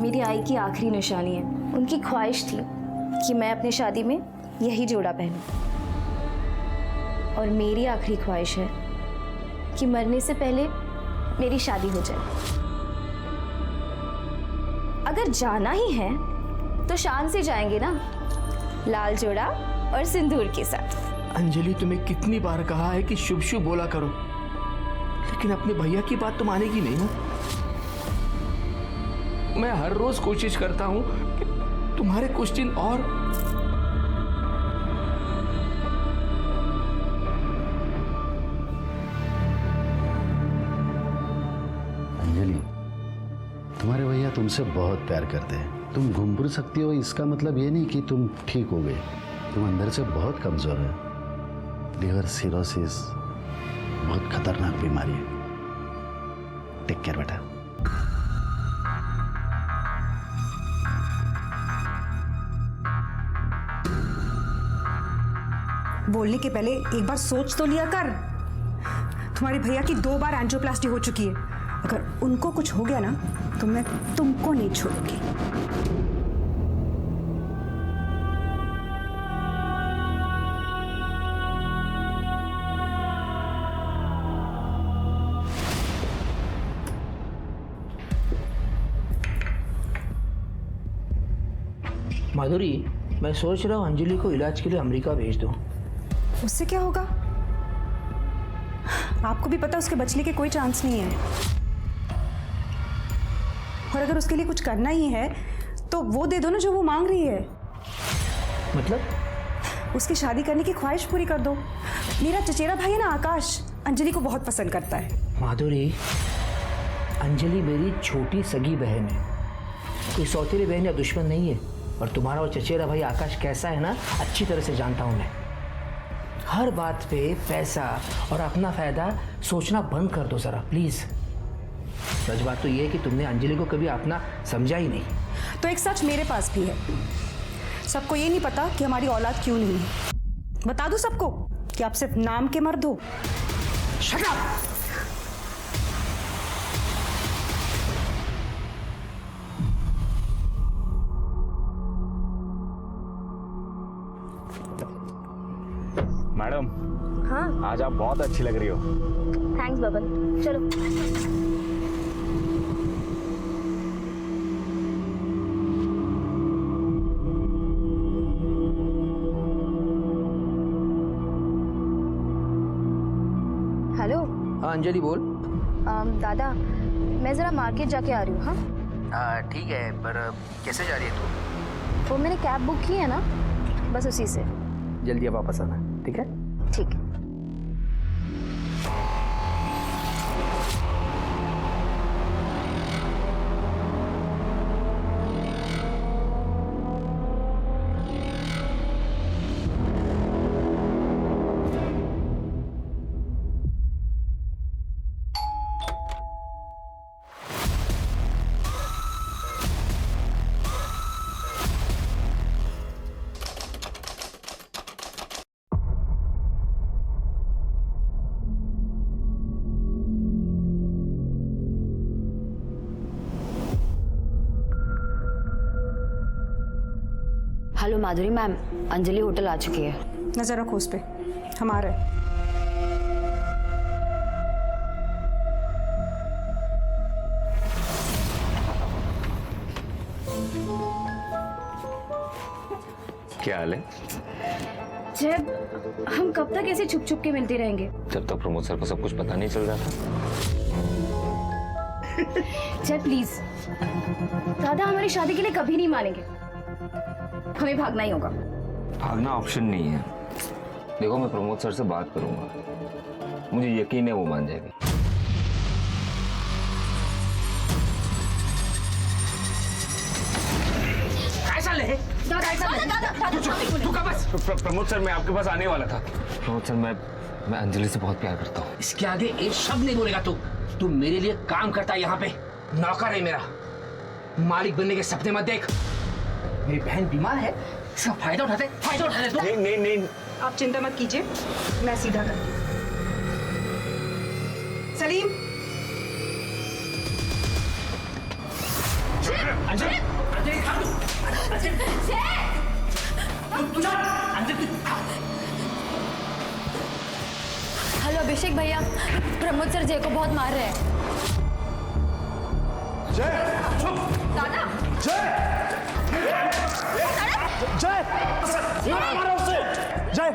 मेरी आई की आखिरी निशानी है। उनकी ख्वाहिश थी कि मैं अपनी शादी में यही जोड़ा पहनूं, और मेरी आखिरी ख्वाहिश है कि मरने से पहले मेरी शादी हो जाए। अगर जाना ही है तो शान से जाएंगे ना, लाल जोड़ा और सिंदूर के साथ। अंजलि, तुम्हें कितनी बार कहा है कि शुभ शुभ बोला करो, लेकिन अपने भैया की बात तो मानेगी नहीं ना। मैं हर रोज कोशिश करता हूं कि तुम्हारे कुछ दिन और। अंजलि, तुम्हारे भैया तुमसे बहुत प्यार करते हैं। तुम घूम फिर सकती हो, इसका मतलब ये नहीं कि तुम ठीक हो गए। तुम अंदर से बहुत कमजोर है। लिवर सिरोसिस बहुत खतरनाक बीमारी है। टेक केयर बेटा। बोलने के पहले एक बार सोच तो लिया कर। तुम्हारे भैया की 2 बार एंजियोप्लास्टी हो चुकी है। अगर उनको कुछ हो गया ना तो मैं तुमको नहीं छोड़ूंगी। माधुरी, मैं सोच रहा हूँ अंजलि को इलाज के लिए अमेरिका भेज दूँ। उससे क्या होगा? आपको भी पता उसके बचने के कोई चांस नहीं है। और अगर उसके लिए कुछ करना ही है तो वो दे दो ना जो वो मांग रही है। मतलब? उसकी शादी करने की ख्वाहिश पूरी कर दो। मेरा चचेरा भाई है ना आकाश, अंजलि को बहुत पसंद करता है। माधुरी, अंजलि मेरी छोटी सगी बहन है, कोई सौतेली बहन या दुश्मन नहीं है। और तुम्हारा वो चचेरा भाई आकाश कैसा है ना, अच्छी तरह से जानता हूं मैं। हर बात पे पैसा और अपना फायदा सोचना बंद कर दो जरा प्लीज। सच बात तो ये है कि तुमने अंजलि को कभी अपना समझा ही नहीं। तो एक सच मेरे पास भी है। सबको ये नहीं पता कि हमारी औलाद क्यों नहीं है। बता दूं सबको कि आप सिर्फ नाम के मर्द हो। Shut up! मैडम, हाँ, आज आप बहुत अच्छी लग रही हो। थैंक्स बबन। चलो। हेलो। हाँ अंजलि बोल। दादा, मैं ज़रा मार्केट जाके आ रही हूँ। हाँ ठीक है, पर कैसे जा रही है तू? वो मैंने कैब बुक की है ना, बस उसी से। जल्दी वापस आना, ठीक है? ठीक है। हेलो माधुरी मैम, अंजलि होटल आ चुकी है। नजर रखो उस पे, हम आ रहे हैं। क्या हाल है? जब हम कब तक ऐसे छुप छुप के मिलते रहेंगे? जब तक प्रमोद सर को सब कुछ पता नहीं चल रहा था। जय प्लीज, दादा हमारी शादी के लिए कभी नहीं मानेंगे। हमें भागना ही होगा। भागना ऑप्शन नहीं है। देखो, मैं प्रमोद सर से बात करूंगा, मुझे यकीन है वो मान जाएगी। प्रमोद सर, मैं आपके पास आने वाला था। प्रमोद सर, मैं अंजलि से बहुत प्यार करता हूँ। इसके आगे एक शब्द नहीं बोलेगा तू मेरे लिए काम करता है यहाँ पे, नौकर है मेरा। मालिक बनने के सपने मत देख। मेरी बहन बीमार है, इसका फायदा उठाते तो। नहीं नहीं नहीं, आप चिंता मत कीजिए, मैं सीधा करती हूँ। सलीम, अंजलि अंजलि खा अंजलि हेलो अभिषेक भैया, प्रमोद सर जय को बहुत मार रहे हैं। जय चुप। दादा जय जय मारो उसे। जय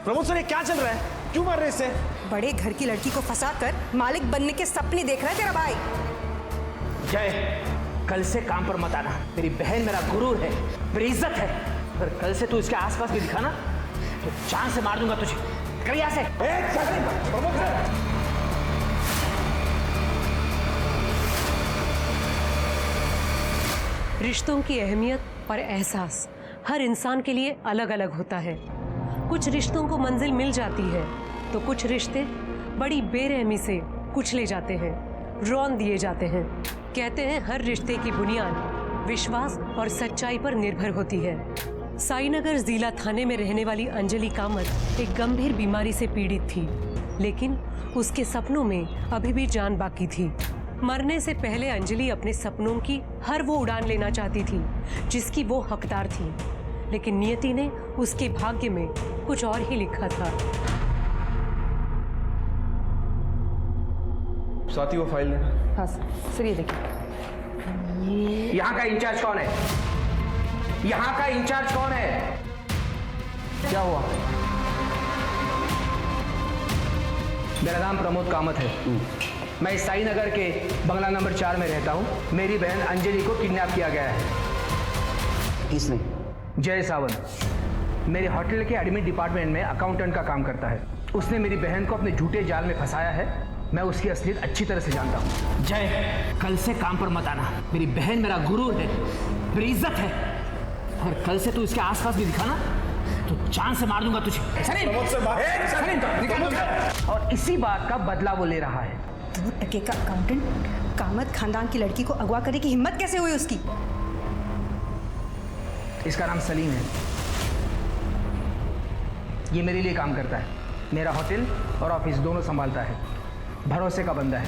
प्रमोद सर ये क्या चल रहा है? क्यों मार रहे इसे? बड़े घर की लड़की को फंसाकर मालिक बनने के सपने देख रहा है तेरा भाई। जय, कल से काम पर मत आना। मेरी बहन मेरा गुरूर है, मेरी इज्जत है। अगर कल से तू इसके आसपास भी दिखा ना तो जान से मार दूंगा तुझे। कर यहाँ से। प्रमोद सर रिश्तों की अहमियत और एहसास हर इंसान के लिए अलग अलग होता है। कुछ रिश्तों को मंजिल मिल जाती है तो कुछ रिश्ते बड़ी बेरहमी से कुचले जाते हैं, रौंद दिए जाते हैं। कहते हैं हर रिश्ते की बुनियाद विश्वास और सच्चाई पर निर्भर होती है। साईनगर जिला थाने में रहने वाली अंजलि कामत एक गंभीर बीमारी से पीड़ित थी, लेकिन उसके सपनों में अभी भी जान बाकी थी। मरने से पहले अंजलि अपने सपनों की हर वो उड़ान लेना चाहती थी जिसकी वो हकदार थी, लेकिन नियति ने उसके भाग्य में कुछ और ही लिखा था। स्वाति वो फाइल लेना। हाँ सर, ये देखिए। यहाँ का इंचार्ज कौन है? यहाँ का इंचार्ज कौन है? क्या हुआ? मेरा नाम प्रमोद कामत है। मैं इस साईनगर के बंगला नंबर 4 में रहता हूँ। मेरी बहन अंजलि को किडनैप किया गया है। किसने? जय सावंत मेरे होटल के एडमिन डिपार्टमेंट में अकाउंटेंट का काम करता है। उसने मेरी बहन को अपने झूठे जाल में फंसाया है। मैं उसकी असलियत अच्छी तरह से जानता हूँ। जय, कल से काम पर मत आना। मेरी बहन मेरा गुरूर है, मेरी इज्जत है। और कल से तू इसके आसपास भी दिखा ना तो जान से मार दूंगा तुझे। और इसी बात का बदला वो ले रहा है। 2 टके का अकाउंटेंट कामत खानदान की लड़की को अगवा करने की हिम्मत कैसे हुई उसकी? इसका नाम सलीम है। ये मेरे लिए काम करता है। मेरा होटल और ऑफिस दोनों संभालता है। भरोसे का बंदा है।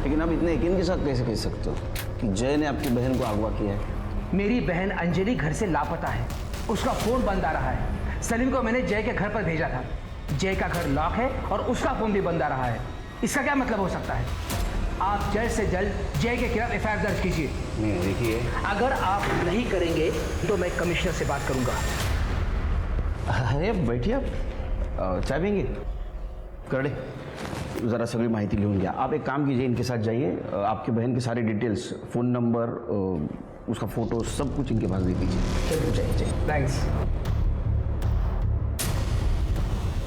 लेकिन आप इतने यकीन के साथ कैसे कह सकते हो कि जय ने आपकी बहन को अगवा किया है? मेरी बहन अंजलि घर से लापता है। उसका फोन बंद आ रहा है। सलीम को मैंने जय के घर पर भेजा था। जय का घर लॉक है और उसका फोन भी बंद आ रहा है। इसका क्या मतलब हो सकता है? आप जल्द से जल्द जय के खिलाफ एफआईआर दर्ज कीजिए। नहीं देखिए, अगर आप नहीं करेंगे तो मैं कमिश्नर से बात करूंगा। अरे बैठिए, आप चाय पिएंगे? करड़े ज़रा सगळी माहिती लिहून घ्या। आप एक काम कीजिए, इनके साथ जाइए, आपकी बहन की सारी डिटेल्स, फ़ोन नंबर, उसका फ़ोटो, सब कुछ इनके पास दे दीजिए। चाहिए। थैंक्स।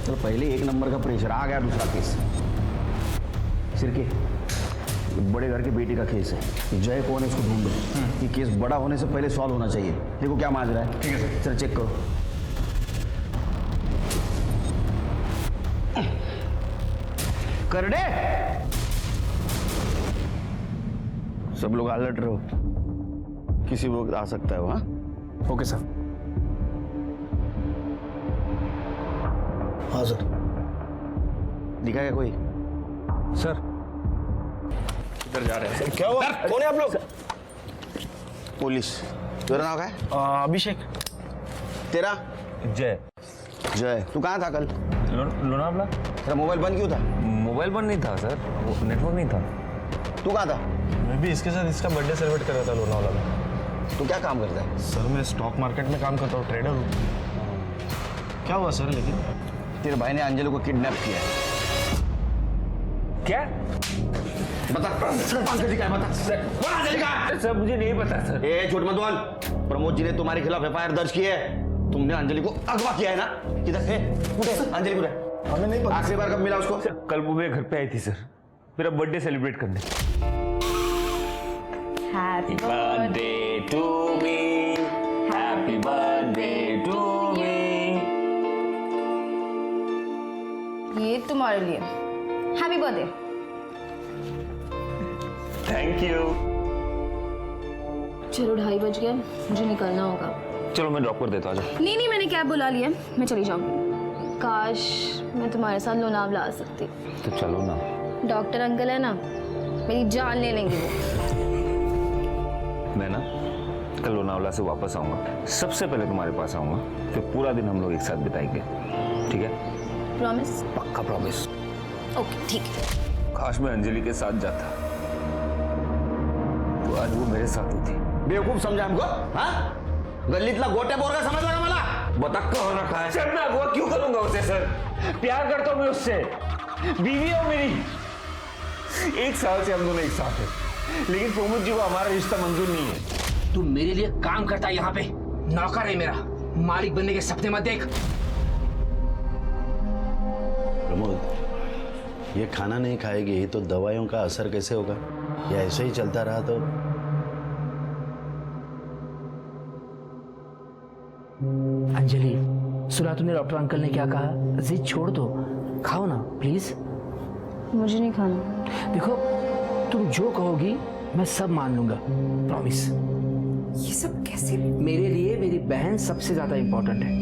चलो, पहले 1 नंबर का प्रेशर आ गया। दूसरा केस सिरके, बड़े घर की बेटी का केस है। जय कौन है इसको ढूंढो। ये केस बड़ा होने से पहले सॉल्व होना चाहिए। देखो क्या माजरा है। ठीक है सर। चल चेक करो। करडे, सब लोग अलर्ट रहो, किसी वक्त आ सकता है वो। हाँ ओके सर। हाँ सर। दिखा क्या कोई? सर किधर जा रहे हैं? क्या हुआ? कौन है आप लोग? पुलिस। तेरा नाम क्या है? अभिषेक। तेरा? जय। जय। तू कहाँ था कल? लोनावला। तेरा मोबाइल बंद क्यों था? मोबाइल बंद नहीं था सर, वो नेटवर्क नहीं था। तू कहाँ था? मैं भी इसके साथ इसका बर्थडे सेलिब्रेट कर रहा था लोनावला में। तू क्या काम करता है? सर मैं स्टॉक मार्केट में काम करता हूँ, ट्रेडर हूँ। क्या हुआ सर? लेकिन तेरे भाई ने अंजलि को किडनैप किया है। क्या? बता अंजलि का है, बता। बोल अंजलि का है। सर मुझे नहीं पता सर। ए झूठ मत बोल। प्रमोद जी ने तुम्हारे खिलाफ एफआईआर दर्ज की है। तुमने अंजलि को अगवा किया है ना? किधर है? अंजलि को है? हमें नहीं पता। आखिरी बार कब मिला उसको? कल वो मेरे घर पे आई थी सर, मेरा बर्थडे सेलिब्रेट करने। Happy birthday to me, happy birthday to me. ये तुम्हारे लिए। Happy birthday. Thank you. चलो 2:30 बज गए, मुझे निकलना होगा। चलो मैं ड्रॉप कर देता हूँ। नहीं नहीं, मैंने कैब बुला लिया, मैं चली जाऊंगी। काश मैं तुम्हारे साथ लोनावला आ सकती। तो चलो ना। डॉक्टर अंकल है ना, मेरी जान ले लेंगे वो। मैं ना कल लोनावला से वापस आऊंगा, सबसे पहले तुम्हारे पास आऊंगा, फिर पूरा दिन हम लोग एक साथ बिताएंगे, ठीक है? प्रॉमिस? पक्का प्रॉमिस। ओके ठीक है। काश मैं अंजलि के साथ जाता तो आज वो मेरे साथ होती। बेवकूफ समझा हमको? हाँ, गल्लीतला गोट्या बोरगा समजला का मला? बतक हो रखा है। सर मैं अगवा क्यों करूंगा उसे सर? प्यार करता हूं मैं उससे, बीवी है मेरी। 1 साल से हम दोनों एक साथ हैं, लेकिन प्रमोद जी को हमारा रिश्ता मंजूर नहीं है। तू मेरे लिए काम करता है यहाँ पे, नौकर है मेरा, मालिक बनने के सपने मत देख। प्रमोद, ये खाना नहीं खाएगी तो दवाइयों का असर कैसे होगा? या ऐसे ही चलता रहा तो? अंजलि, सुना तूने डॉक्टर अंकल ने क्या कहा? जिद छोड़ दो, खाओ ना प्लीज। मुझे नहीं खाना। देखो, तुम जो कहोगी मैं सब मान लूंगा, प्रॉमिस। ये सब कैसे? मेरे लिए मेरी बहन सबसे ज्यादा इंपॉर्टेंट है।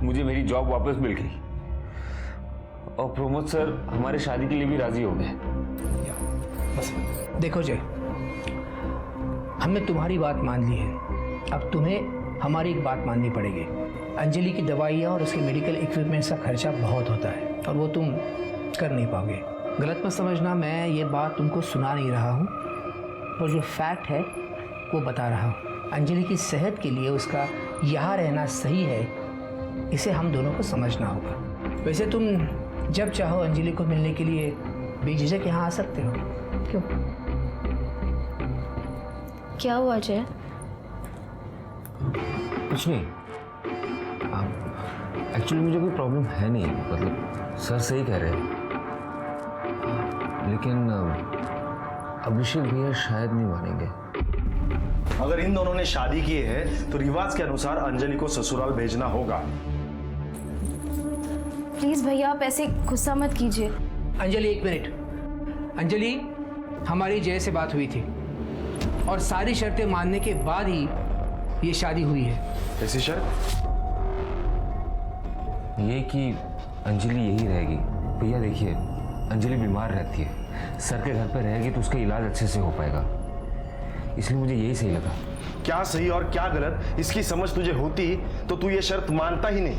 मुझे मेरी जॉब वापस मिल गई और प्रमोद सर हमारे शादी के लिए भी राजी हो गए। देखो जय, हमने तुम्हारी बात मान ली है, अब तुम्हें हमारी एक बात माननी पड़ेगी। अंजलि की दवाइयाँ और उसके मेडिकल इक्विपमेंट्स का खर्चा बहुत होता है और वो तुम कर नहीं पाओगे। गलत मत समझना, मैं ये बात तुमको सुना नहीं रहा हूँ, और जो फैक्ट है वो बता रहा हूँ। अंजलि की सेहत के लिए उसका यहाँ रहना सही है, इसे हम दोनों को समझना होगा। वैसे तुम जब चाहो अंजलि को मिलने के लिए बेझिझक यहाँ आ सकते हो। क्यों? क्या हुआ जय? कुछ नहीं, एक्चुअली मुझे कोई प्रॉब्लम है नहीं, मतलब सर सही कह रहे हैं, लेकिन अभिषेक भैया शायद नहीं मानेंगे। अगर इन दोनों ने शादी की है तो रिवाज के अनुसार अंजलि को ससुराल भेजना होगा। प्लीज भैया आप ऐसे गुस्सा मत कीजिए। अंजलि एक मिनट। अंजलि, हमारी जय से बात हुई थी और सारी शर्तें मानने के बाद ही ये शादी हुई है। ऐसी शर्त? ये कि अंजलि यही रहेगी। भैया देखिए, अंजलि बीमार रहती है, सर के घर पे रहेगी तो उसका इलाज अच्छे से हो पाएगा, इसलिए मुझे यही सही लगा। क्या सही और क्या गलत इसकी समझ तुझे होती तो तू ये शर्त मानता ही नहीं।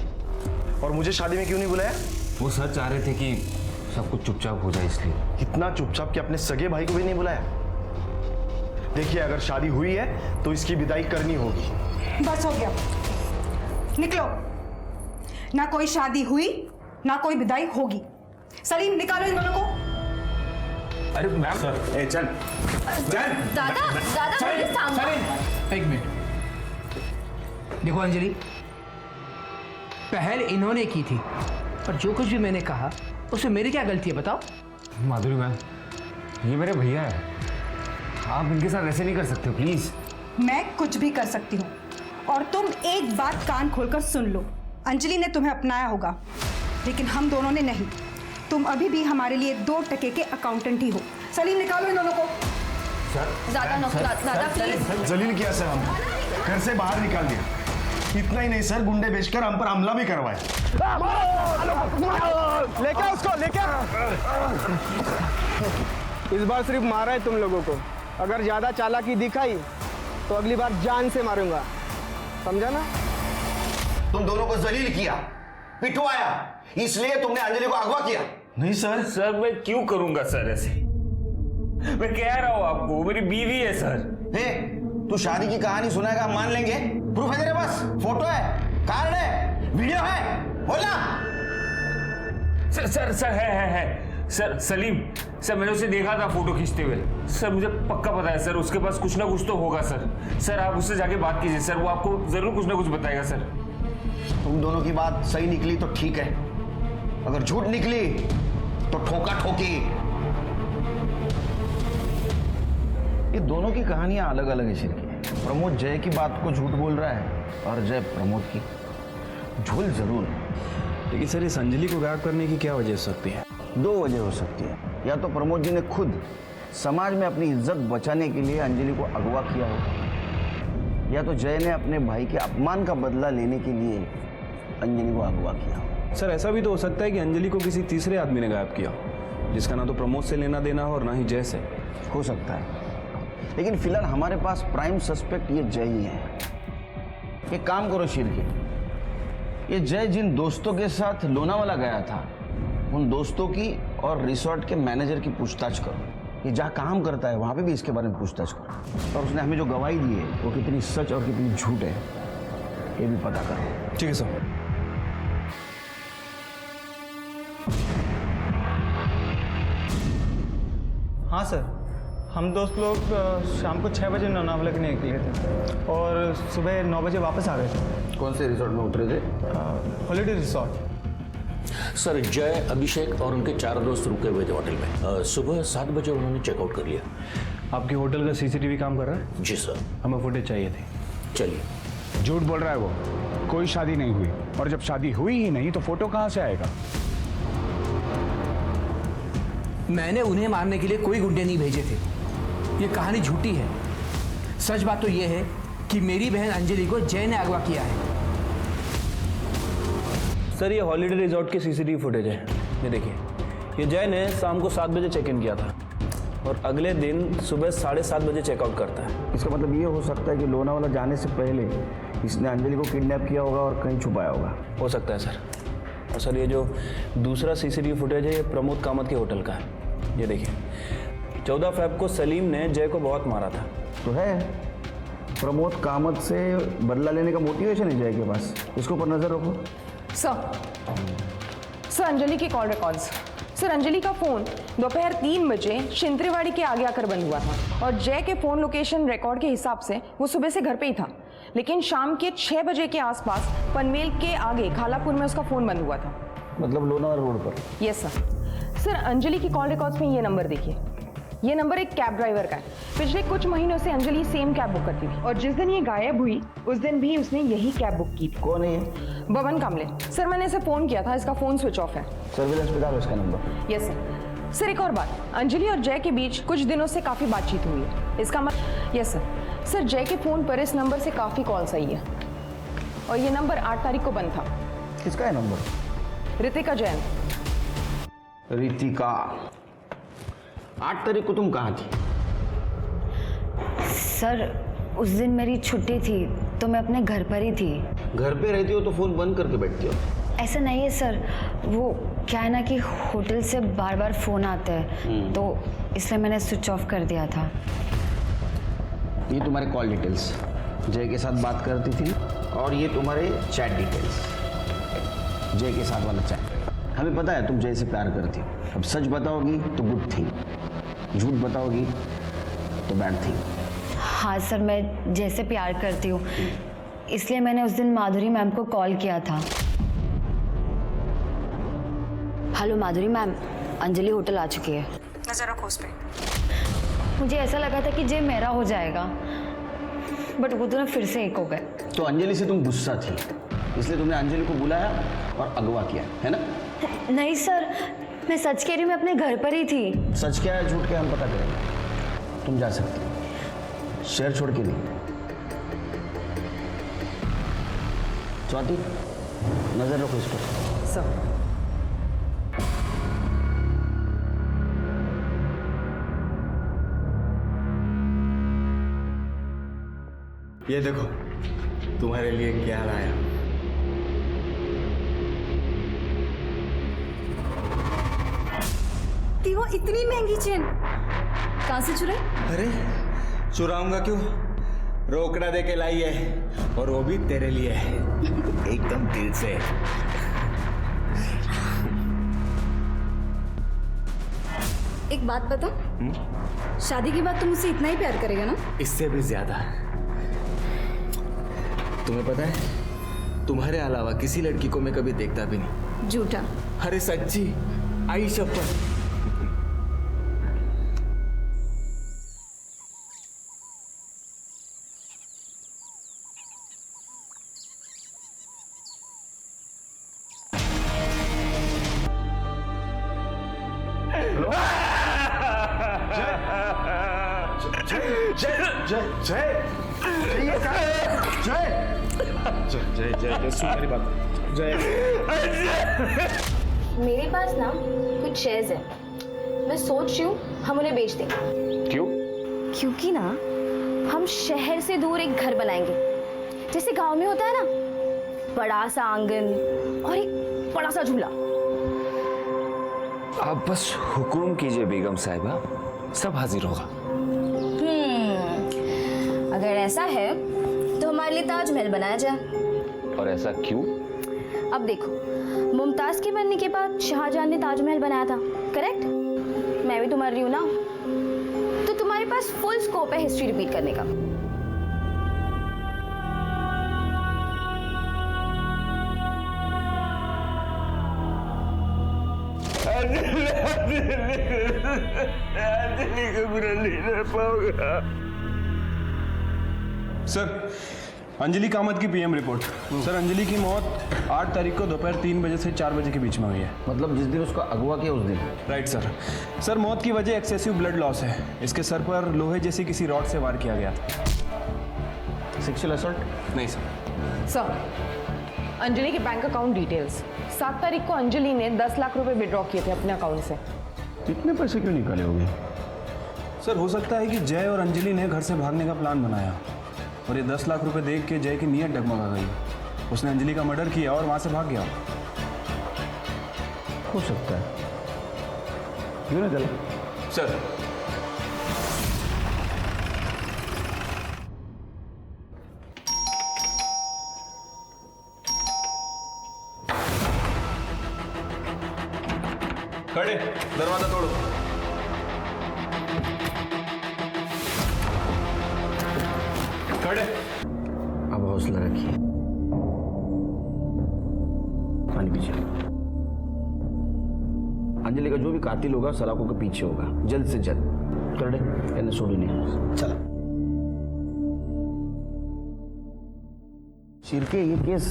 और मुझे शादी में क्यों नहीं बुलाया? वो सर चाह रहे थे कि सब कुछ चुपचाप हो जाए, इसलिए। इतना चुपचाप कि अपने सगे भाई को भी नहीं बुलाया? देखिए, अगर शादी हुई है तो इसकी विदाई करनी होगी। बस हो गया, निकलो। ना कोई शादी हुई ना कोई विदाई होगी। सलीम, निकालो इन दोनों को। अरे मैम सर, ए चल चल। दादा प्लीज थामो। एक मिनट, देखो अंजलि, पहल इन्होंने की थी, पर जो कुछ भी मैंने कहा उसमें मेरी क्या गलती है बताओ? माधुरी मैम, ये मेरे भैया है, आप इनके साथ ऐसे नहीं कर सकते प्लीज। मैं कुछ भी कर सकती हूँ, और तुम एक बात कान खोलकर सुन लो। अंजलि ने तुम्हें अपनाया होगा, लेकिन हम दोनों ने नहीं। तुम अभी भी हमारे लिए 2 टके के अकाउंटेंट ही हो। सलीम, निकालो इन दोनों को। दादा प्लीज। जलील किया सर, हम घर से बाहर निकाल दिया। इतना ही नहीं सर, गुंडे बेचकर हम पर हमला भी करवाए। लेके उसको लेके। इस बार सिर्फ मारा है तुम लोगों को, अगर ज्यादा चालाकी दिखाई तो अगली बार जान से मारूंगा, समझा ना? तुम दोनों को जलील किया, पिटवाया, इसलिए तुमने अंजलि को अगवा किया। नहीं सर। सर मैं क्यों करूंगा सर ऐसे? मैं कह रहा हूं आपको, वो मेरी बीवी है सर। हे, तू शादी की कहानी सुनाएगा, हम मान लेंगे। प्रूफ है तेरे पास? फोटो है, कार्ड है, वीडियो है, बोला। सर है सर। सलीम सर, मैंने उसे देखा था फोटो खींचते हुए। सर मुझे पक्का पता है सर, उसके पास कुछ ना कुछ तो होगा सर। सर आप उससे जाके बात कीजिए सर, वो आपको जरूर कुछ ना कुछ बताएगा सर। तुम दोनों की बात सही निकली तो ठीक है, अगर झूठ निकली तो ठोका ठोकी। ये दोनों की कहानियां अलग अलग है सिर की। प्रमोद जय की बात को झूठ बोल रहा है और जय प्रमोद की। झूल जरूर, लेकिन सर इस अंजलि को गायब करने की क्या वजह हो सकती है? 2 वजह हो सकती है। या तो प्रमोद जी ने खुद समाज में अपनी इज्जत बचाने के लिए अंजलि को अगवा किया हो, या तो जय ने अपने भाई के अपमान का बदला लेने के लिए अंजलि को अगवा किया हो। सर ऐसा भी तो हो सकता है कि अंजलि को किसी तीसरे आदमी ने गायब किया, जिसका ना तो प्रमोद से लेना देना हो और ना ही जय से। हो सकता है, लेकिन फिलहाल हमारे पास प्राइम सस्पेक्ट ये जय ही है। एक काम करो शिरके, ये जय जिन दोस्तों के साथ लोनावाला गया था उन दोस्तों की और रिसोर्ट के मैनेजर की पूछताछ करो। ये जहाँ काम करता है वहाँ पे भी इसके बारे में पूछताछ करो, और उसने हमें जो गवाही दी है वो कितनी सच और कितनी झूठ है ये भी पता करो। ठीक है सर। हाँ सर, हम दोस्त लोग शाम को 6 बजे लोनावाला के लिए निकले थे और सुबह 9 बजे वापस आ गए थे। कौन से रिसोर्ट में उतरे थे? Holiday resort. सर जय, अभिषेक और उनके 4 दोस्त रुके हुए थे होटल में। सुबह 7 बजे उन्होंने चेकआउट कर लिया। आपके होटल का सीसीटीवी काम कर रहा है? जी सर। हमें फुटेज चाहिए थी। चलिए। झूठ बोल रहा है वो, कोई शादी नहीं हुई, और जब शादी हुई ही नहीं तो फोटो कहाँ से आएगा? मैंने उन्हें मारने के लिए कोई गुंडे नहीं भेजे थे। ये कहानी झूठी है। सच बात तो ये है कि मेरी बहन अंजलि को जय ने अगवा किया है। सर ये हॉलीडे रिजॉर्ट की सीसीटीवी फुटेज है, ये देखिए। ये जय ने शाम को 7 बजे चेक इन किया था और अगले दिन सुबह 7:30 बजे चेकआउट करता है। इसका मतलब ये हो सकता है कि लोनावाला जाने से पहले इसने अंजलि को किडनैप किया होगा और कहीं छुपाया होगा। हो सकता है सर। और सर ये जो दूसरा सीसीटीवी फुटेज है ये प्रमोद कामत के होटल का है, ये देखिए। 14 फ़रवरी को सलीम ने जय को बहुत मारा था। तो है, प्रमोद कामत से बदला लेने का मोटिवेशन है जय के पास। इसके ऊपर नजर रखो। सर अंजलि के कॉल रिकॉर्ड्स। सर अंजलि का फ़ोन दोपहर 3 बजे शिंत्रेवाड़ी के आगे आकर बंद हुआ था और जय के फ़ोन लोकेशन रिकॉर्ड के हिसाब से वो सुबह से घर पे ही था, लेकिन शाम के 6 बजे के आसपास पनवेल के आगे खालापुर में उसका फ़ोन बंद हुआ था। मतलब लोनावाला रोड पर? Yes sir. सर अंजलि की कॉल रिकॉर्ड्स में ये नंबर देखिए। ये नंबर एक कैब ड्राइवर का है। पिछले कुछ महीनों से अंजलि सेम कैब बुक करती थी और जिस दिन ये गायब हुई उस दिन भी उसने यही कैब बुक की थी। कौन है ये? बबन कामले। सर मैंने इसे फ़ोन किया था, इसका फ़ोन स्विच ऑफ है। सर्विलेंस पे डालो इसका नंबर। Yes sir. सर एक और बात, अंजलि और जय के बीच कुछ दिनों से काफ़ी बातचीत हुई है। इसका मतलब यस सर। सर जय के फ़ोन पर इस नंबर से काफ़ी कॉल्स आई है और ये नंबर 8 तारीख को बंद था। किसका है नंबर? रितिका जैन। रितिका, 8 तारीख को तुम कहाँ थी? सर उस दिन मेरी छुट्टी थी तो मैं अपने घर पर ही थी। घर पे रहती हो तो फोन बंद करके बैठती हो? ऐसा नहीं है सर, वो क्या है ना कि होटल से बार बार फ़ोन आते हैं तो इसलिए मैंने स्विच ऑफ कर दिया था। ये तुम्हारे कॉल डिटेल्स, जय के साथ बात करती थी, और ये तुम्हारे चैट डिटेल्स, जय के साथ वाला चैट। हमें पता है तुम जय से प्यार करती हो। अब सच बताओगी तो गुड थिंग, झूठ बताओगी तो बैड थिंग। हाँ सर, मैं जय से प्यार करती हूँ, इसलिए मैंने उस दिन माधुरी मैम को कॉल किया था। हेलो माधुरी मैम, अंजलि होटल आ चुकी है। नजर रखो उस पे। मुझे ऐसा लगा था कि जय मेरा हो जाएगा, बट वो दोनों फिर से एक हो गए। तो अंजलि से तुम गुस्सा थी, इसलिए तुमने अंजलि को बुलाया और अगवा किया, है ना? नहीं सर, मैं सच कह रही हूँ, मैं अपने घर पर ही थी। सच क्या है झूठ क्या हम पता करेंगे। तुम जा सकती हो, शहर छोड़ के नहीं। स्वाति, नजर रखो इस पर। सर ये देखो तुम्हारे लिए क्या लाया। वो इतनी महंगी चेन कहाँ से चुराई? अरे चुराऊंगा क्यों, रोकड़ा दे के लाई है, और वो भी तेरे लिए है, एकदम दिल से। एक बात बता, शादी के बाद तुम मुझसे इतना ही प्यार करेगा ना? इससे भी ज्यादा। तुम्हें पता है तुम्हारे अलावा किसी लड़की को मैं कभी देखता भी नहीं। झूठा। अरे सच्ची, आई शपथ। जय सुन मेरी बात। मेरे पास ना कुछ शेयर्स है, मैं सोच रही हूँ हम उन्हें बेच दें। क्यों? क्योंकि ना हम शहर से दूर एक घर बनाएंगे, जैसे गांव में होता है ना, बड़ा सा आंगन और एक बड़ा सा झूला। आप बस हुकुम कीजिए बेगम साहिबा, सब हाजिर होगा। अगर ऐसा है तो हमारे लिए ताजमहल बनाया जाए। और ऐसा क्यों? अब देखो, मुमताज के बनने के बाद शाहजहां ने ताजमहल बनाया था, करेक्ट? मैं भी तो मर रही हूँ ना, तो तुम्हारे पास फुल स्कोप है हिस्ट्री रिपीट करने का। अंजलि को बुरा नहीं रह पाऊंगा। सर, अंजलि कामत की पीएम रिपोर्ट। सर, अंजलि की मौत 8 तारीख को दोपहर 3 बजे से 4 बजे के बीच में हुई है। मतलब जिस दिन उसका अगवा किया उस दिन? Right sir. सर, मौत की वजह एक्सेसिव ब्लड लॉस है। इसके सर पर लोहे जैसी किसी रॉड से वार किया गया था। Sexual assault? नहीं सर। सर, अंजलि के बैंक अकाउंट डिटेल्स। 7 तारीख को अंजलि ने 10 लाख रुपए विड्रॉ किए थे अपने अकाउंट से। इतने पैसे क्यों निकाले होंगे? सर, हो सकता है कि जय और अंजलि ने घर से भागने का प्लान बनाया और ये 10 लाख रुपए देख के जय की नीयत डगमगा गई। उसने अंजलि का मर्डर किया और वहां से भाग गया। हो सकता है। क्यों ना चला? सर, खड़े, दरवाजा तोड़ो। खड़े। अब हौसला रखिए, पानी पीछे। अंजलि का जो भी कातिल होगा सलाखों के पीछे होगा, जल्द से जल्द। करडे एने सोडी नहीं। चला। शिरके, ये केस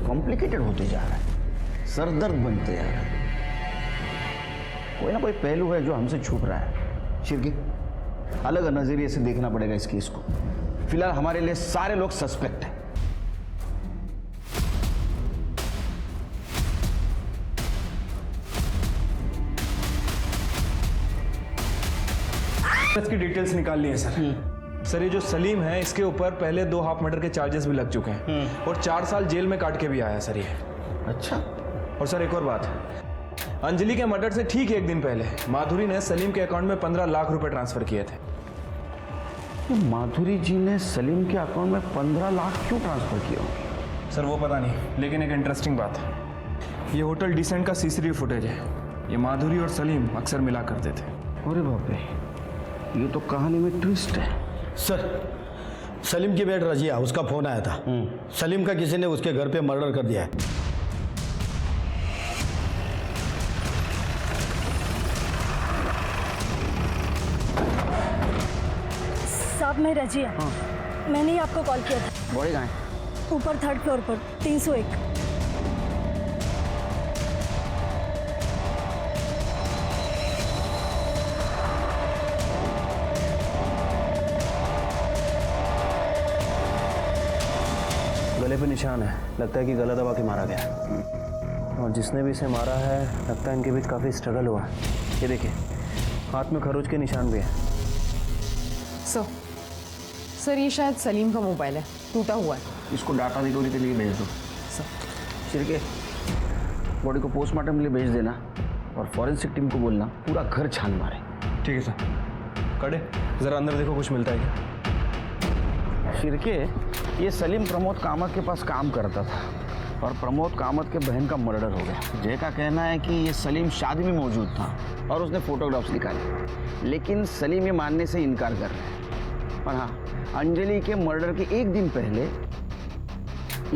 कॉम्प्लिकेटेड होते जा रहा है, सरदर्द बनते जा रहा है। कोई ना कोई पहलू है जो हमसे छुप रहा है। शिरके, अलग नजरिए से देखना पड़ेगा इस केस को। फिलहाल हमारे लिए सारे लोग सस्पेक्ट हैं। इसकी डिटेल्स निकाल ली है सर। सर, ये जो सलीम है इसके ऊपर पहले 2 हाफ मर्डर के चार्जेस भी लग चुके हैं और 4 साल जेल में काट के भी आया सर ये। अच्छा। और सर, एक और बात, अंजलि के मर्डर से ठीक 1 दिन पहले माधुरी ने सलीम के अकाउंट में 15 लाख रुपए ट्रांसफर किए थे। माधुरी जी ने सलीम के अकाउंट में 15 लाख क्यों ट्रांसफर किया? सर, वो पता नहीं, लेकिन एक इंटरेस्टिंग बात है, ये होटल डिसेंट का सीसीटीवी फुटेज है। ये माधुरी और सलीम अक्सर मिला करते थे। अरे बाप रे, ये तो कहानी में ट्विस्ट है। सर, सलीम की बेट रजिया, उसका फोन आया था। सलीम का किसी ने उसके घर पे मर्डर कर दिया है। साहब, मैं रजिया। मैंने ही आपको कॉल किया था। बॉडी कहाँ है? ऊपर 3rd फ्लोर पर 301। गले पे निशान है, लगता है कि गला दबा के मारा गया। और जिसने भी इसे मारा है लगता है इनके बीच काफ़ी स्ट्रगल हुआ। ये देखिए, हाथ में खरोच के निशान भी हैं। सर, ये शायद सलीम का मोबाइल है, टूटा हुआ है। इसको डाटा रिकवरी के लिए भेज दो। शिरके, बॉडी को पोस्टमार्टम के लिए भेज देना और फॉरेंसिक टीम को बोलना पूरा घर छान मारे। ठीक है सर। कड़े, जरा अंदर देखो, कुछ मिलता है क्या? शिरके, ये सलीम प्रमोद कामत के पास काम करता था और प्रमोद कामत के बहन का मर्डर हो गया। जय का कहना है कि ये सलीम शादी में मौजूद था और उसने फोटोग्राफ्स निकाले, लेकिन सलीम ये मानने से इनकार कर रहा है। और हाँ, अंजलि के मर्डर के 1 दिन पहले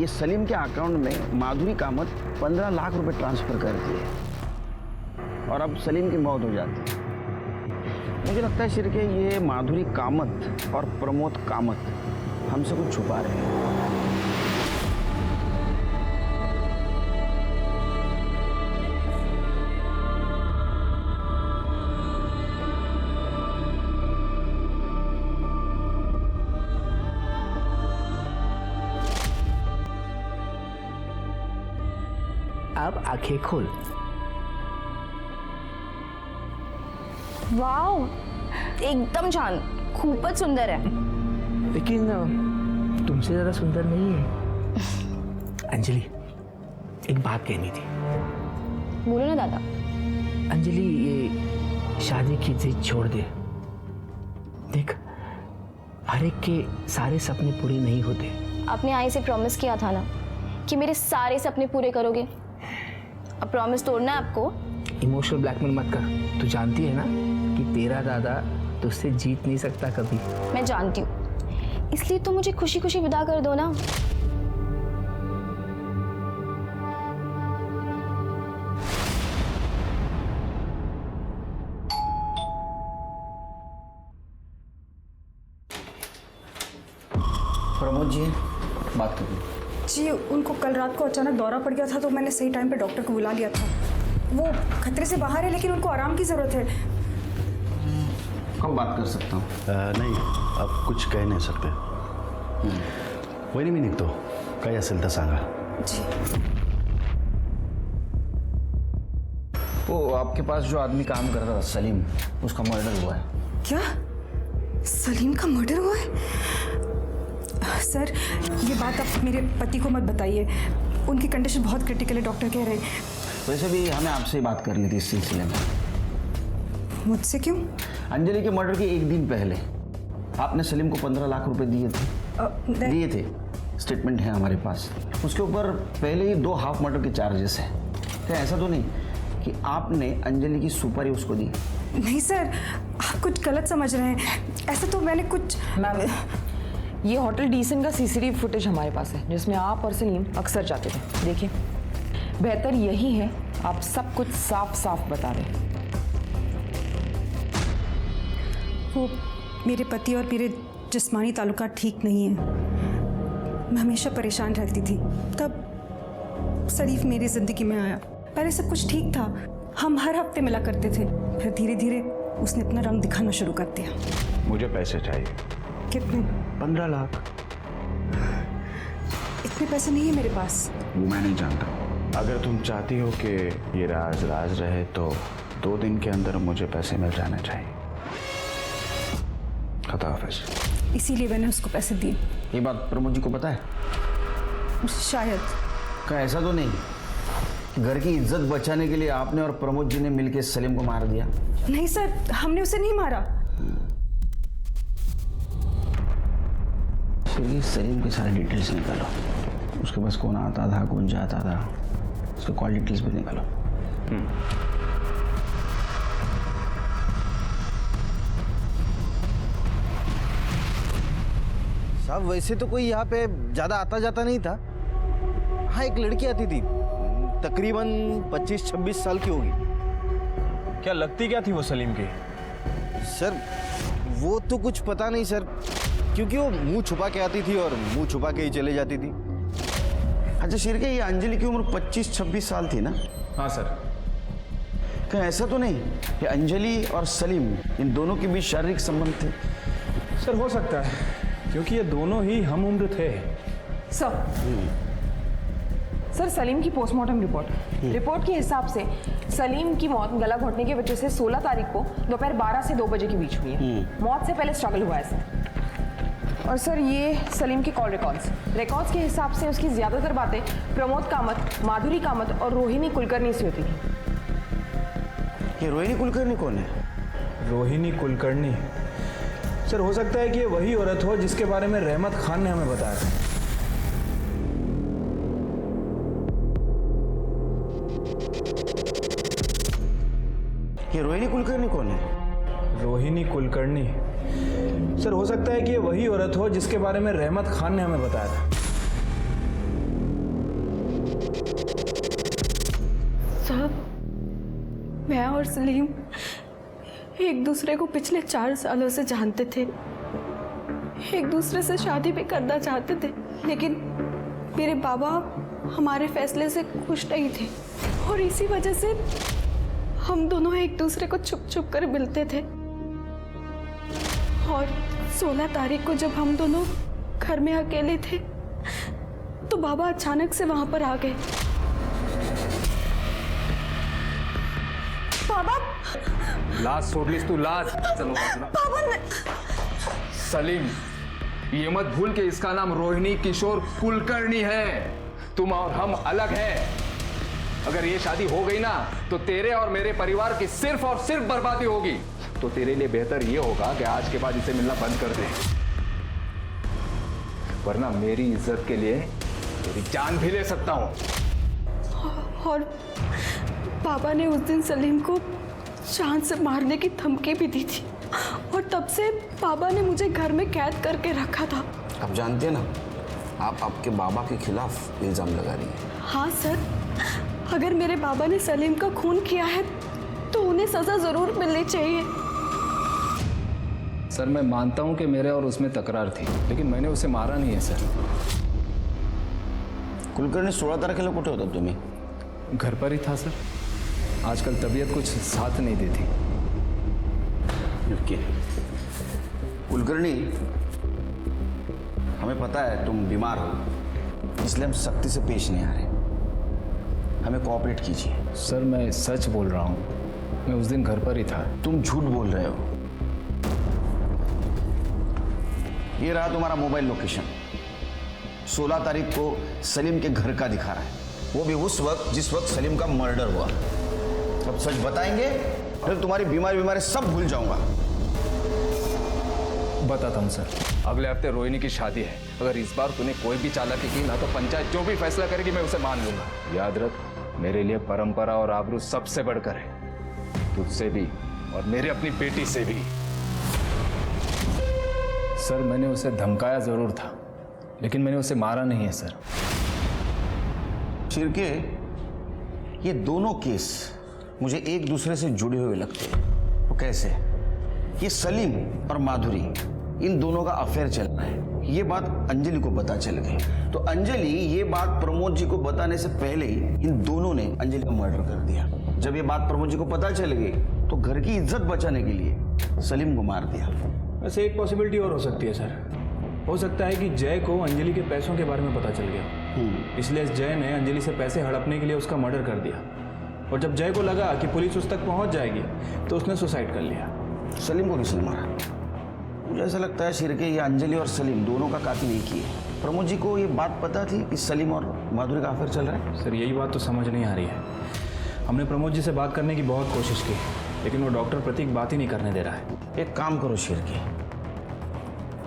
ये सलीम के अकाउंट में माधुरी कामत 15 लाख रुपए ट्रांसफर कर दिए और अब सलीम की मौत हो जाती है। मुझे लगता है शिरके, ये माधुरी कामत और प्रमोद कामत हमसे कुछ छुपा रहे हैं। अब आंखें खोल। वाओ, एकदम छान, खूपच सुंदर है। लेकिन तुमसे ज़्यादा सुंदर नहीं है। अंजलि, एक बात कहनी थी। बोलो ना दादा। अंजलि, ये शादी की जिद छोड़ दे। देख, हर एक के सारे सपने पूरे नहीं होते। आपने आई से प्रॉमिस किया था ना कि मेरे सारे सपने पूरे करोगे। अब प्रॉमिस तोड़ना है आपको। इमोशनल ब्लैकमेल मत कर। तू जानती है ना कि तेरा दादा तुझसे जीत नहीं सकता कभी। मैं जानती हूँ, इसलिए तो मुझे खुशी खुशी विदा कर दो ना। प्रमोद जी बात करिए। जी, उनको कल रात को अचानक दौरा पड़ गया था तो मैंने सही टाइम पे डॉक्टर को बुला लिया था। वो खतरे से बाहर है लेकिन उनको आराम की ज़रूरत है। कब बात कर सकता हूँ? नाही, अब कुछ कह नहीं सकते. वहिनी मी निघतो. काही असेल तर सांगा. जी. वो आपके पास जो आदमी काम करता था सलीम, उसका मर्डर हुआ है. क्या? सलीम का मर्डर हुआ है? सर, ये बात आप मेरे पति को मत बताइए. उनकी कंडीशन बहुत क्रिटिकल है, डॉक्टर कह रहे हैं. वैसे भी हमें आपसे बात करनी थी इस सिलसिले में. मुझसे क्यों? अंजलि के मर्डर के एक दिन पहले आपने सलीम को 15 लाख रुपए दिए थे. स्टेटमेंट है हमारे पास. उसके ऊपर पहले ही 2 हाफ मर्डर के चार्जेस हैं. क्या ऐसा तो नहीं कि आपने अंजलि की सुपारी उसको दी? नहीं सर, आप कुछ गलत समझ रहे हैं. ऐसा तो मैंने कुछ. मैम, ये होटल डीसेंट का सीसीटीवी फुटेज हमारे पास है जिसमें आप और सलीम अक्सर जाते थे. देखिए, बेहतर यही है आप सब कुछ साफ साफ बता दें. वो मेरे पति और मेरे जिस्मानी ताल्लुकात ठीक नहीं है. मैं हमेशा परेशान रहती थी. तब शरीफ मेरी ज़िंदगी में आया. पहले सब कुछ ठीक था, हम हर हफ्ते मिला करते थे. फिर धीरे धीरे उसने अपना रंग दिखाना शुरू कर दिया. मुझे पैसे चाहिए. कितने? 15 लाख. इतने पैसे नहीं है मेरे पास. वो मैं नहीं जानता. अगर तुम चाहती हो कि ये राज राज रहे तो 2 दिन के अंदर मुझे पैसे मिल जाने चाहिए. खुदा हाफिज़. इसीलिए मैंने उसको पैसे दिए. ये बात प्रमोद जी को पता है? शायद. क्या ऐसा तो नहीं कि घर की इज्जत बचाने के लिए आपने और प्रमोद जी ने मिलकर सलीम को मार दिया? नहीं सर, हमने उसे नहीं मारा. चलिए सलीम की सारी डिटेल्स निकालो. उसके पास कौन आता था, कौन जाता था, उसके कॉल डिटेल्स भी निकालो. साहब, वैसे तो कोई यहाँ पे ज़्यादा आता जाता नहीं था. हाँ, एक लड़की आती थी, तकरीबन 25-26 साल की होगी. क्या लगती क्या थी वो सलीम की? सर, वो तो कुछ पता नहीं सर, क्योंकि वो मुंह छुपा के आती थी और मुंह छुपा के ही चले जाती थी. अच्छा शिरके, ये अंजलि की उम्र 25-26 साल थी ना? हाँ सर. क्या ऐसा तो नहीं कि अंजलि और सलीम इन दोनों के बीच शारीरिक संबंध थे? सर हो सकता है, क्योंकि ये दोनों ही हम उम्र थे. सर, सलीम की पोस्टमार्टम रिपोर्ट के हिसाब से सलीम की मौत गला घोटने की वजह से 16 तारीख को दोपहर 12 से 2 बजे के बीच हुई है. मौत से पहले स्ट्रगल हुआ है सर. और सर, ये सलीम के कॉल रिकॉर्ड्स के हिसाब से उसकी ज़्यादातर बातें प्रमोद कामत, माधुरी कामत और रोहिणी कुलकर्णी से होती थी. ये रोहिणी कुलकर्णी कौन है? रोहिणी कुलकर्णी सर, हो सकता है कि ये वही औरत हो जिसके बारे में रहमत खान ने हमें बताया था. ये रोहिणी कुलकर्णी कौन है? रोहिणी कुलकर्णी सर, हो सकता है कि ये वही औरत हो जिसके बारे में रहमत खान ने हमें बताया था. साहब, मैं और सलीम एक दूसरे को पिछले 4 सालों से जानते थे. एक दूसरे से शादी भी करना चाहते थे, लेकिन मेरे बाबा हमारे फैसले से खुश नहीं थे और इसी वजह से हम दोनों एक दूसरे को छुप छुप कर मिलते थे. और 16 तारीख को जब हम दोनों घर में अकेले थे तो बाबा अचानक से वहां पर आ गए. लाज सोडलीस तू, लाज. चलो बाजूला. सलीम, ये मत भूल कि इसका नाम रोहिणी किशोर कुलकर्णी है. तुम और हम अलग हैं. अगर ये शादी हो गई ना तो तेरे और मेरे परिवार की सिर्फ और सिर्फ बर्बादी होगी. तो तेरे लिए बेहतर ये होगा कि आज के बाद इसे मिलना बंद कर दे, वरना मेरी इज्जत के लिए तेरी जान भी ले सकता हूं. और पापा ने उस दिन सलीम को जान से मारने की धमकी भी दी थी, और तब से पापा ने मुझे घर में कैद करके रखा था. आप जानते हैं ना, आप आपके बाबा के खिलाफ इल्जाम लगा रही हैं. हाँ सर, अगर मेरे बाबा ने सलीम का खून किया है तो उन्हें सजा जरूर मिलनी चाहिए. सर, मैं मानता हूं कि मेरे और उसमें तकरार थी, लेकिन मैंने उसे मारा नहीं है सर. कुलकर्णी 16 तारखेला कुठे होता तुम्ही? घर पर ही था सर. आजकल तबीयत कुछ साथ नहीं देती. ओके. कुलकर्णी, हमें पता है तुम बीमार हो, इसलिए हम सख्ती से पेश नहीं आ रहे. हमें कोऑपरेट कीजिए. सर, मैं सच बोल रहा हूँ. मैं उस दिन घर पर ही था. तुम झूठ बोल रहे हो. ये रहा तुम्हारा मोबाइल लोकेशन. 16 तारीख को सलीम के घर का दिखा रहा है, वो भी उस वक्त जिस वक्त सलीम का मर्डर हुआ. अब सच बताएंगे फिर तुम्हारी बीमारी सब भूल जाऊंगा. बताता हूँ सर. अगले हफ्ते रोहिणी की शादी है. अगर इस बार तूने कोई भी चालाकी की ना तो पंचायत जो भी फैसला करेगी मैं उसे मान लूंगा. याद रख, मेरे लिए परंपरा और आबरू सबसे बढ़कर है. तुझसे भी और मेरे अपनी बेटी से भी. सर, मैंने उसे धमकाया जरूर था, लेकिन मैंने उसे मारा नहीं है सर. शिरके, ये दोनों केस मुझे एक दूसरे से जुड़े हुए लगते हैं. वो कैसे? ये सलीम और माधुरी, इन दोनों का अफेयर चल रहा है. ये बात अंजलि को पता चल गई, तो अंजलि ये बात प्रमोद जी को बताने से पहले ही इन दोनों ने अंजलि का मर्डर कर दिया. जब ये बात प्रमोद जी को पता चल गई तो घर की इज्जत बचाने के लिए सलीम को मार दिया. वैसे एक पॉसिबिलिटी और हो सकती है सर. हो सकता है कि जय को अंजलि के पैसों के बारे में पता चल गया, इसलिए जय ने अंजलि से पैसे हड़पने के लिए उसका मर्डर कर दिया. और जब जय को लगा कि पुलिस उस तक पहुंच जाएगी तो उसने सुसाइड कर लिया. सलीम को किसने मारा? मुझे ऐसा लगता है शिरके, ये अंजलि और सलीम दोनों का कातिल एक ही है. प्रमोद जी को ये बात पता थी कि सलीम और माधुरी का अफेयर चल रहा है? सर, यही बात तो समझ नहीं आ रही है. हमने प्रमोद जी से बात करने की बहुत कोशिश की, लेकिन वो डॉक्टर प्रतीक बात ही नहीं करने दे रहा है. एक काम करो शिरके,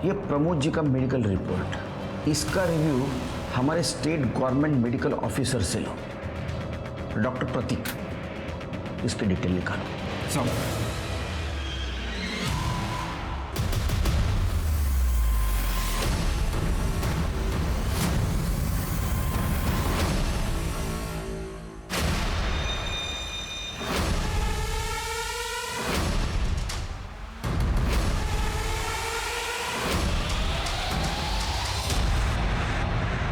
ये प्रमोद जी का मेडिकल रिपोर्ट, इसका रिव्यू हमारे स्टेट गवर्नमेंट मेडिकल ऑफिसर से लो. डॉक्टर प्रतीक, इसकी डिटेल निकालो. सब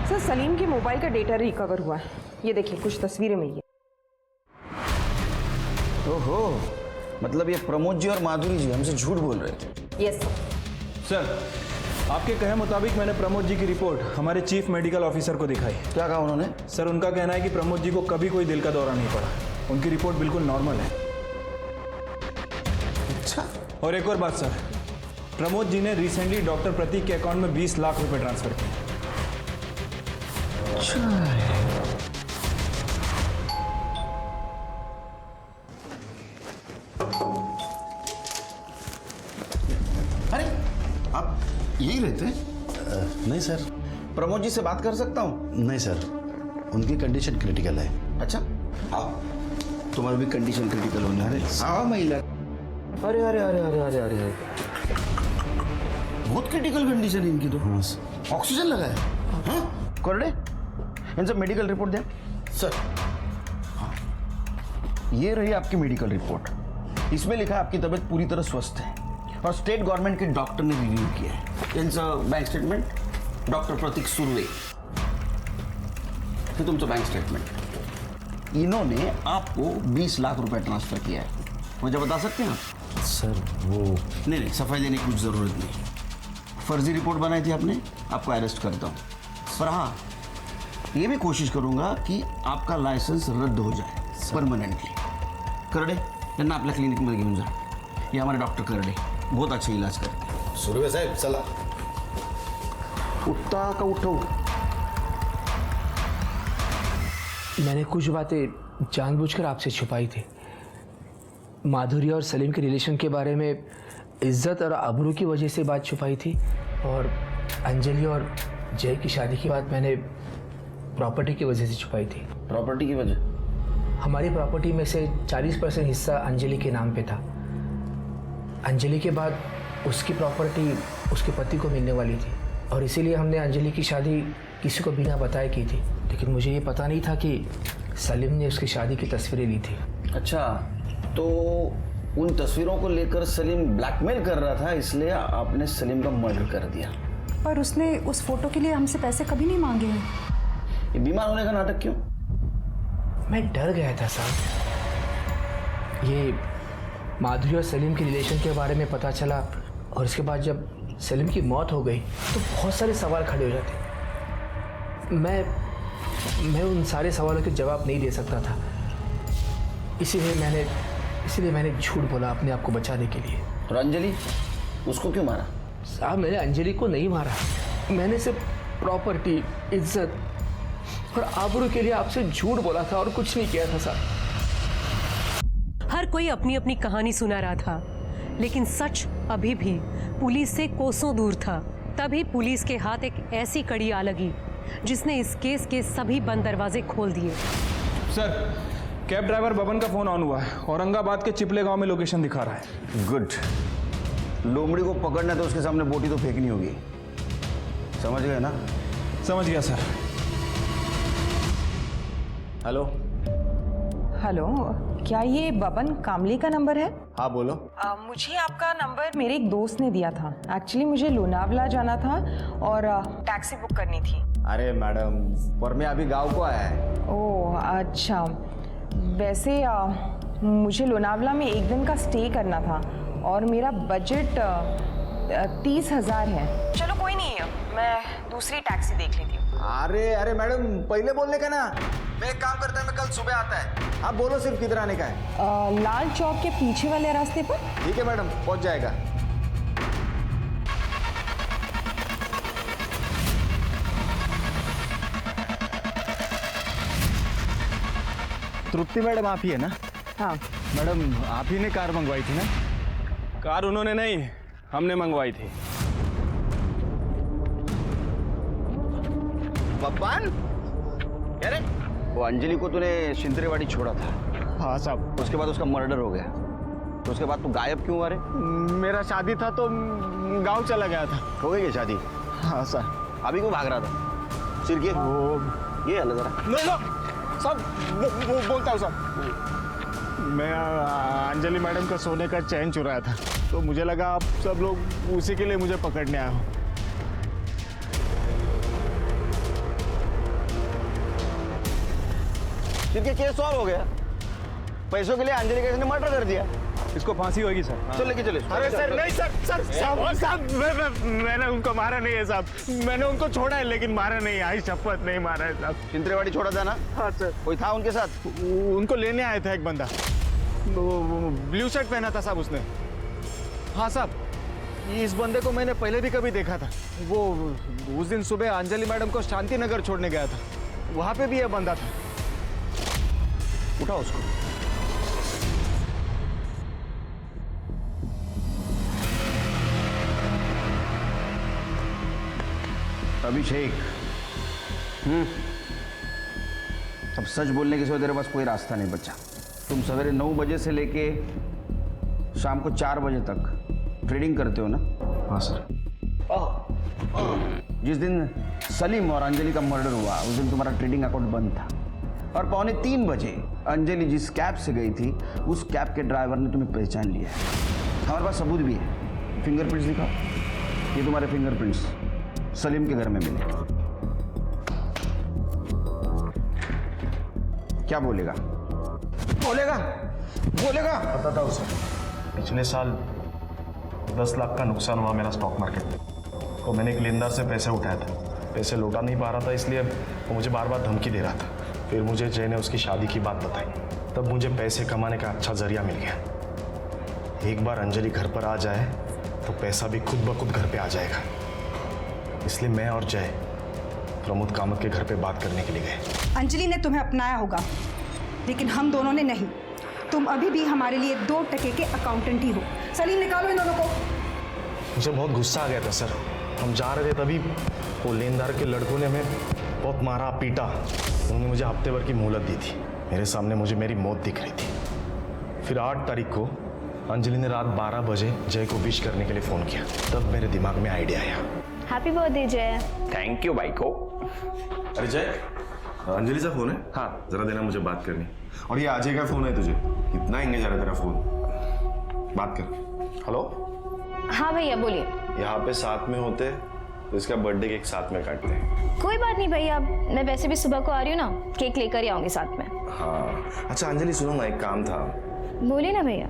सर, सलीम के मोबाइल का डेटा रिकवर हुआ है. ये देखिए, कुछ तस्वीरें मिली है. ओहो, मतलब ये प्रमोद जी और माधुरी जी हमसे झूठ बोल रहे थे. यस सर, आपके कहे मुताबिक मैंने प्रमोद जी की रिपोर्ट हमारे चीफ मेडिकल ऑफिसर को दिखाई. क्या कहा उन्होंने? सर, उनका कहना है कि प्रमोद जी को कभी कोई दिल का दौरा नहीं पड़ा. उनकी रिपोर्ट बिल्कुल नॉर्मल है. अच्छा. और एक और बात सर, प्रमोद जी ने रिसेंटली डॉक्टर प्रतीक के अकाउंट में 20 लाख रुपए ट्रांसफर किए. अरे, आप यही रहते हैं? नहीं सर. प्रमोद जी से बात कर सकता हूँ? नहीं सर, उनकी कंडीशन क्रिटिकल है. अच्छा, आओ. तुम्हारी भी कंडीशन क्रिटिकल होने वाले. आओ महिला. अरे अरे अरे अरे अरे अरे अरे, बहुत क्रिटिकल कंडीशन इनकी तो. ऑक्सीजन लगा है. हाँ, कोरडे, इनसे मेडिकल रिपोर्ट दे सर. हाँ, ये रही आपकी मेडिकल रिपोर्ट. इसमें लिखा है आपकी तबीयत पूरी तरह स्वस्थ है और स्टेट गवर्नमेंट के डॉक्टर ने रिव्यू किया है. इनका बैंक स्टेटमेंट, डॉक्टर प्रतीक सुर्वे, फिर तुमचं बैंक स्टेटमेंट. इन्होंने आपको 20 लाख रुपए ट्रांसफर किया है. मुझे बता सकते हैं आप? सर, वो नहीं, सफाई देने की कुछ ज़रूरत नहीं. फर्जी रिपोर्ट बनाई थी आपने, आपको अरेस्ट करता हूँ. पर हाँ, ये भी कोशिश करूंगा कि आपका लाइसेंस रद्द हो जाए परमानेंटली. करड़े, त्यांना आपल्या क्लिनिकमध्ये घेऊन जा. ये हमारे डॉक्टर करडे बहुत अच्छा इलाज करते हैं. सुर्वे साहेब चला. उठता का उठो. मैंने कुछ बातें जानबूझकर आपसे छुपाई थी. माधुरी और सलीम के रिलेशन के बारे में इज्जत और आबरू की वजह से बात छुपाई थी, और अंजलि और जय की शादी की बात मैंने प्रॉपर्टी की वजह से छुपाई थी. प्रॉपर्टी की वजह? हमारी प्रॉपर्टी में से 40% हिस्सा अंजलि के नाम पे था. अंजलि के बाद उसकी प्रॉपर्टी उसके पति को मिलने वाली थी, और इसीलिए हमने अंजलि की शादी किसी को बिना बताए की थी. लेकिन मुझे ये पता नहीं था कि सलीम ने उसकी शादी की तस्वीरें ली थी. अच्छा, तो उन तस्वीरों को लेकर सलीम ब्लैकमेल कर रहा था, इसलिए आपने सलीम का मर्डर कर दिया. पर उसने उस फोटो के लिए हमसे पैसे कभी नहीं मांगे हैं. ये बीमार होने का नाटक क्यों? मैं डर गया था साहब. ये माधुरी और सलीम के रिलेशन के बारे में पता चला, और इसके बाद जब सलीम की मौत हो गई तो बहुत सारे सवाल खड़े हो जाते. मैं उन सारे सवालों के जवाब नहीं दे सकता था. इसीलिए मैंने झूठ बोला अपने आप को बचाने के लिए. और अंजलि, उसको क्यों मारा? साहब, मैंने अंजलि को नहीं मारा. मैंने सिर्फ प्रॉपर्टी, इज्जत और आबरू के लिए आपसे झूठ बोला था, और कुछ नहीं किया था साहब. हर कोई अपनी अपनी कहानी सुना रहा था, लेकिन सच अभी भी पुलिस से कोसों दूर था. तभी पुलिस के हाथ एक ऐसी कड़ी आ लगी जिसने इस केस के सभी बंद दरवाजे खोल दिए. सर, कैब ड्राइवर बबन का फोन ऑन हुआ है. औरंगाबाद के चिपले गांव में लोकेशन दिखा रहा है. गुड. लोमड़ी को पकड़ना तो उसके सामने बोटी तो फेंकनी होगी. समझ गए ना? समझ गया सर. हेलो. हेलो, क्या ये बबन कामली का नंबर है? हाँ बोलो. मुझे आपका नंबर मेरे एक दोस्त ने दिया था. एक्चुअली मुझे लोनावला जाना था और टैक्सी बुक करनी थी. अरे मैडम, पर मैं अभी गांव को आया है. ओह अच्छा. वैसे मुझे लोनावला में एक दिन का स्टे करना था, और मेरा बजट 30,000 है. चलो कोई नहीं, मैं दूसरी टैक्सी देख लेती हूँ. अरे मैडम, पहले बोलने का ना. मैं एक काम करता है, मैं कल सुबह आता है. आप बोलो सिर्फ किधर आने का है. लाल चौक के पीछे वाले रास्ते पर. ठीक है मैडम, पहुंच जाएगा. तृप्ति मैडम आप ही है ना? हाँ मैडम, आप ही ने कार मंगवाई थी ना? कार उन्होंने नहीं, हमने मंगवाई थी. पप्पान, क्या रे? वो अंजलि को तूने शिंद्रेवाड़ी छोड़ा था. हाँ साहब. उसके बाद उसका मर्डर हो गया, तो उसके बाद तू गायब क्यों हुआ रे? मेरा शादी था तो गांव चला गया था. हो गई क्या शादी? हाँ सर. अभी क्यों भाग रहा था? सिर के ये हल जरा. नहीं सब वो बोलता हूँ सब. मैं अंजलि मैडम का सोने का चैन चुराया था, तो मुझे लगा आप सब लोग उसी के लिए मुझे पकड़ने आए हो. क्योंकि केस सॉल्व हो गया. पैसों के लिए अंजलि का इसने मर्डर कर दिया. इसको फांसी होगी सर. चल लेके चले. अरे सर नहीं सर साहब मैंने उनको मारा नहीं है साहब. मैंने उनको छोड़ा है, लेकिन मारा नहीं. आई शपथ नहीं मारा है साहब. शिंद्रेवाड़ी छोड़ा था ना? हाँ सर. कोई था उनके साथ? उनको लेने आया था एक बंदा. ब्लू शर्ट पहना था साहब उसने. हाँ साहब, इस बंदे को मैंने पहले भी कभी देखा था. वो उस दिन सुबह अंजलि मैडम को शांति नगर छोड़ने गया था, वहां पे भी यह बंदा था. उठाओ उसको. अभिषेक, अब सच बोलने के सिवा तेरे पास कोई रास्ता नहीं बचा. तुम सवेरे 9 बजे से लेके शाम को 4 बजे तक ट्रेडिंग करते हो ना? हाँ सर. जिस दिन सलीम और अंजलि का मर्डर हुआ उस दिन तुम्हारा ट्रेडिंग अकाउंट बंद था, और 2:45 बजे अंजलि जिस कैब से गई थी उस कैब के ड्राइवर ने तुम्हें पहचान लिया है. हमारे पास सबूत भी है. फिंगरप्रिंट्स दिखाओ. ये तुम्हारे फिंगरप्रिंट्स सलीम के घर में मिले. क्या बोलेगा? बोलेगा बताता हूँ सर. पिछले साल 10 लाख का नुकसान हुआ मेरा स्टॉक मार्केट में, तो मैंने एक लेनदार से पैसे उठाए थे. पैसे लौटा नहीं पा रहा था, इसलिए वो मुझे बार बार धमकी दे रहा था. फिर मुझे जय ने उसकी शादी की बात बताई. तब मुझे पैसे कमाने का अच्छा जरिया मिल गया। एक बार अंजलि घर पर आ जाए तो पैसा भी खुद ब खुद घर पे आ जाएगा। इसलिए मैं और जय प्रमोद कामत के घर पे बात करने के लिए गए। अंजलि ने तुम्हें अपनाया होगा, लेकिन हम दोनों ने नहीं। तुम अभी भी हमारे लिए 2 टके के अकाउंटेंट ही हो। सलीम, निकालो इन दोनों को। मुझे बहुत गुस्सा आ गया था सर। हम जा रहे थे तभी वो लेनदार के लड़कों ने हमें बहुत मारा पीटा। उन्होंने मुझे हफ्ते भर की मोहलत दी थी। मेरे सामने मुझे मेरी मौत दिख रही थी। फिर 8 तारीख को अंजलि ने रात 12 बजे जय को विश करने के लिए फ़ोन किया। तब मेरे दिमाग में आइडिया आया। हैप्पी बर्थडे जय। थैंक यू भाई को। अरे जय, अंजलि से फ़ोन है? हाँ, ज़रा देना, मुझे बात करनी। और ये अजय का फ़ोन है तुझे? कितना एंगेज आ रहा है तेरा फ़ोन? बात कर। हेलो। हाँ भैया बोलिए। यहाँ पे साथ में होते तो इसका बर्थडे केक साथ में काटते हैं। कोई बात नहीं भैया, मैं वैसे भी सुबह को आ रही हूँ ना, केक लेकर ही आऊंगी साथ में। हाँ, अच्छा अंजलि सुनो ना, एक काम था। बोलिए ना भैया।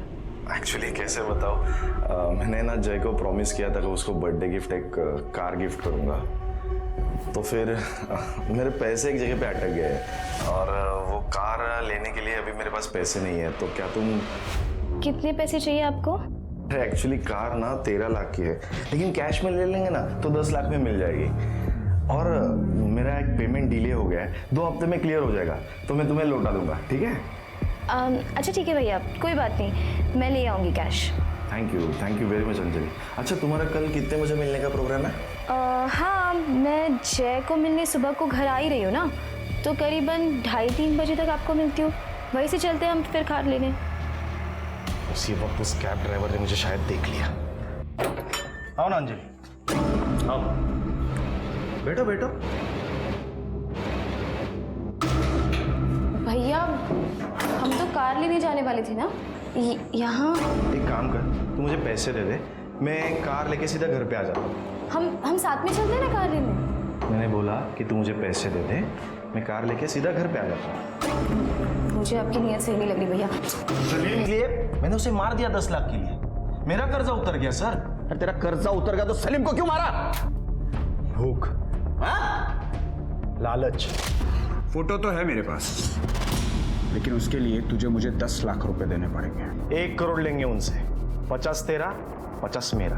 एक्चुअली कैसे बताओ, मैंने ना जय को प्रॉमिस किया था कि उसको बर्थडे गिफ्ट एक कार गिफ्ट करूँगा। तो फिर मेरे पैसे एक जगह पे अटक गए और वो कार लेने के लिए अभी मेरे पास पैसे नहीं है। तो क्या तुम... कितने पैसे चाहिए आपको? एक्चुअली कार ना 13 लाख की है, लेकिन कैश में ले लेंगे ना तो 10 लाख में मिल जाएगी। और मेरा एक पेमेंट डिले हो गया है, 2 हफ्ते में क्लियर हो जाएगा, तो मैं तुम्हें लौटा दूंगा, ठीक है? अच्छा ठीक है भैया, कोई बात नहीं, मैं ले आऊँगी cash. Thank you very much Anjali. अच्छा, तुम्हारा कल कितने बजे मिलने का प्रोग्राम है? हाँ, मैं जय को मिलने सुबह को घर आ ही रही हूँ ना, तो करीबन 2:30-3 बजे तक आपको मिलती हूँ। वहीं से चलते हैं हम फिर कार लेने। उसी वक्त उस कैब ड्राइवर ने मुझे शायद देख लिया। आओ ना अंजलि, आओ, बैठो बैठो। भैया हम तो कार लेने जाने वाले थे ना, यहाँ। एक काम कर, तू मुझे पैसे दे दे, मैं कार लेके सीधा घर पे आ जाता हूँ। हम साथ में चलते हैं ना कार लेने। मैंने बोला कि तू मुझे पैसे दे दे, मैं कार लेके सीधा घर पे आ जाता हूँ। मुझे आपकी नीयत सही नहीं लग रही भैया। सलीम, लिए मैंने उसे मार दिया 10 लाख के लिए। मेरा कर्जा उतर गया सर। अरे तेरा कर्जा उतर गया तो सलीम को क्यों मारा? भूख, लालच। फोटो तो है मेरे पास, लेकिन उसके लिए तुझे मुझे 10 लाख रुपए देने पड़ेंगे। 1 करोड़ लेंगे उनसे, 50 तेरा, 50 मेरा।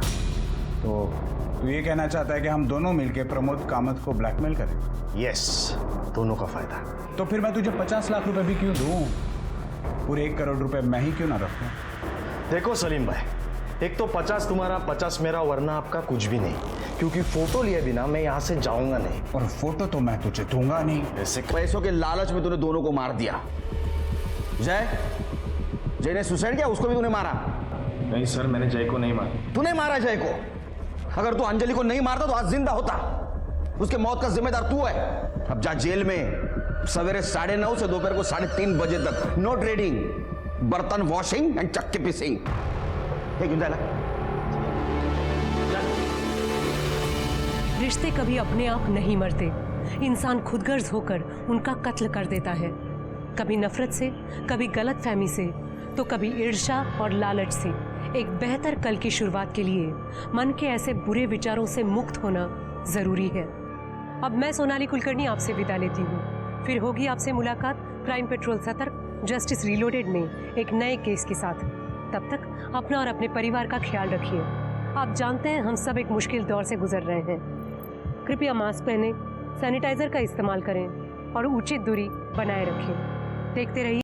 तो तू ये कहना चाहता है कि हम दोनों मिलके प्रमोद कामत को ब्लैकमेल करें? यस, दोनों का फायदा। तो फिर मैं तुझे 50 लाख रुपए भी क्यों दूं? पूरे 1 करोड़ रुपए मैं ही क्यों ना रखूं? देखो सलीम भाई, एक तो 50 तुम्हारा, 50 मेरा, वरना आपका कुछ भी नहीं, क्योंकि फोटो लिए बिना मैं यहाँ से जाऊंगा नहीं। और फोटो तो मैं तुझे दूंगा नहीं। ऐसे पैसों के लालच में तूने दोनों को मार दिया। जय ने सुसाइड किया, उसको भी तूने मारा? नहीं सर, मैंने जय को नहीं मारा। तूने मारा जय को? अगर तू अंजलि को नहीं मारता तो आज जिंदा होता। उसके मौत का जिम्मेदार तू है। अब जा जेल में सवेरे 9:30 से दोपहर को 3:30 बजे तक। नो ट्रेडिंग, बर्तन वॉशिंग एंड चक्के पिसिंग। रिश्ते कभी अपने आप नहीं मरते। इंसान खुदगर्ज होकर उनका कत्ल कर देता है, कभी नफरत से, कभी गलतफहमी से, तो कभी ईर्ष्या और लालच से। एक बेहतर कल की शुरुआत के लिए मन के ऐसे बुरे विचारों से मुक्त होना जरूरी है। अब मैं सोनाली कुलकर्णी आपसे विदा लेती हूँ। फिर होगी आपसे मुलाकात क्राइम पेट्रोल सतर्क जस्टिस रीलोडेड में एक नए केस के साथ। तब तक अपना और अपने परिवार का ख्याल रखिए। आप जानते हैं हम सब एक मुश्किल दौर से गुजर रहे हैं। कृपया मास्क पहने, सैनिटाइजर का इस्तेमाल करें और उचित दूरी बनाए रखें। देखते रहिए